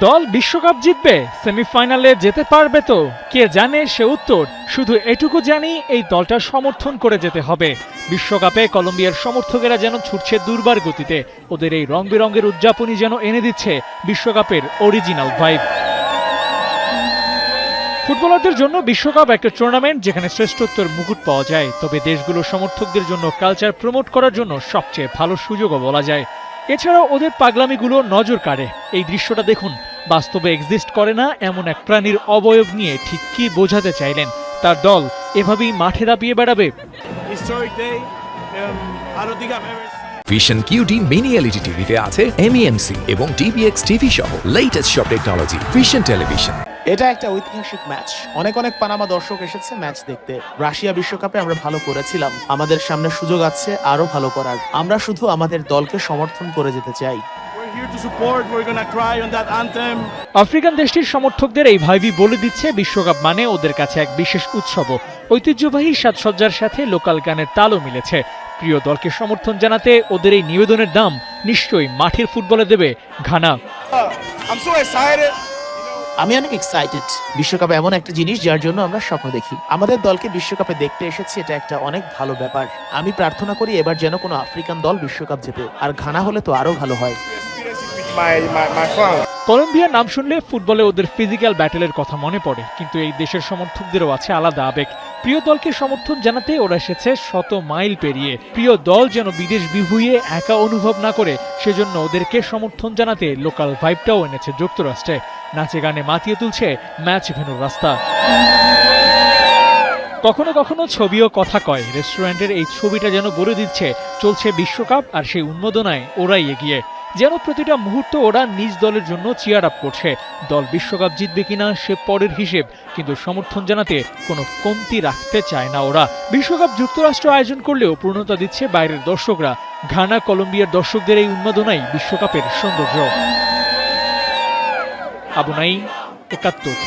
দল বিশ্বকাপ জিতবে, সেমিফাইনালে যেতে পারবে তো কে জানে সে উত্তর। শুধু এটুকু জানি এই দলটা সমর্থন করে যেতে হবে। বিশ্বকাপে কলম্বিয়ার সমর্থকেরা যেন ছুটছে দুর্বার গতিতে, ওদের এই রং বেরঙের উদযাপনই যেন এনে দিচ্ছে বিশ্বকাপের অরিজিনাল ভাইব। ফুটবলারদের জন্য বিশ্বকাপ একটা টুর্নামেন্ট যেখানে শ্রেষ্ঠত্বের মুকুট পাওয়া যায়, তবে দেশগুলোর সমর্থকদের জন্য কালচার প্রমোট করার জন্য সবচেয়ে ভালো সুযোগও বলা যায়। এছাড়াও ওদের পাগলামিগুলো নজর কাড়ে। এই দৃশ্যটা দেখুন, বাস্তবে এক্সিস্ট করে না এমন এক প্রাণীর অবয়ব নিয়ে ঠিক কি বোঝাতে চাইলেন তার দল এভাবেই মাঠে দাপিয়ে বেড়াবে। ভিশন কিউটি মিনি এলইডি টিভিতে আছে MEMC এবং DBX টিভি সহ লেটেস্ট সব টেকনোলজি। Vision television. এটা একটা ঐতিহাসিক ম্যাচ। অনেক পানামা দর্শক এসেছে ম্যাচ দেখতে। রাশিয়া বিশ্বকাপে আমরা ভালো করেছিলাম, আমাদের সামনে সুযোগ আছে আরো ভালো করার। আমরা শুধু আমাদের দলকে সমর্থন করে যেতে চাই। আফ্রিকান দেশটির সমর্থকদের এই ভাইবি বলে দিচ্ছে বিশ্বকাপ মানে ওদের কাছে এক বিশেষ উৎসব। ঐতিহ্যবাহী সাজসজ্জার সাথে লোকাল গানের তালও মিলেছে। প্রিয় দলকে সমর্থন জানাতে ওদের এই নিবেদনের দাম নিশ্চয়ই মাঠের ফুটবলে দেবে ঘানা। আমি অনেক এক্সাইটেড। বিশ্বকাপ এমন একটা জিনিস যার জন্য আমরা স্বপ্ন দেখি। আমাদের দলকে বিশ্বকাপে দেখতে এসেছি, এটা একটা অনেক ভালো ব্যাপার। আমি প্রার্থনা করি এবার যেন কোনো আফ্রিকান দল বিশ্বকাপ জেতে, আর ঘানা হলে তো আরো ভালো হয়। কলম্বিয়ার নাম শুনলে ফুটবলে ওদের ফিজিক্যাল ব্যাটেলের কথা মনে পড়ে, কিন্তু এই দেশের সমর্থকদেরও আছে আলাদা আবেগ। প্রিয় দলকে সমর্থন জানাতে ওরা এসেছে শত মাইল পেরিয়ে। প্রিয় দল যেন বিদেশ বিভুঁইয়ে একা অনুভব না করে, সেজন্য ওদেরকে সমর্থন জানাতে লোকাল ভাইবটাও এনেছে যুক্তরাষ্ট্রে। নাচে গানে মাতিয়ে তুলছে ম্যাচ ভেন্যুর রাস্তা। কখনো কখনো ছবিও কথা কয়। রেস্টুরেন্টের এই ছবিটা যেন বলে দিচ্ছে চলছে বিশ্বকাপ, আর সেই উন্মাদনায় ওরাই এগিয়ে। যেন প্রতিটা মুহূর্ত ওরা নিজ দলের জন্য চিয়ার আপ করছে। দল বিশ্বকাপ জিতবে কিনা সে পরের হিসেব, কিন্তু সমর্থন জানাতে কোনো কমতি রাখতে চায় না ওরা। বিশ্বকাপ যুক্তরাষ্ট্র আয়োজন করলেও পূর্ণতা দিচ্ছে বাইরের দর্শকরা। ঘানা কলম্বিয়ার দর্শকদের এই উন্মাদনাই বিশ্বকাপের সৌন্দর্য। আবু নাঈম, ৭১।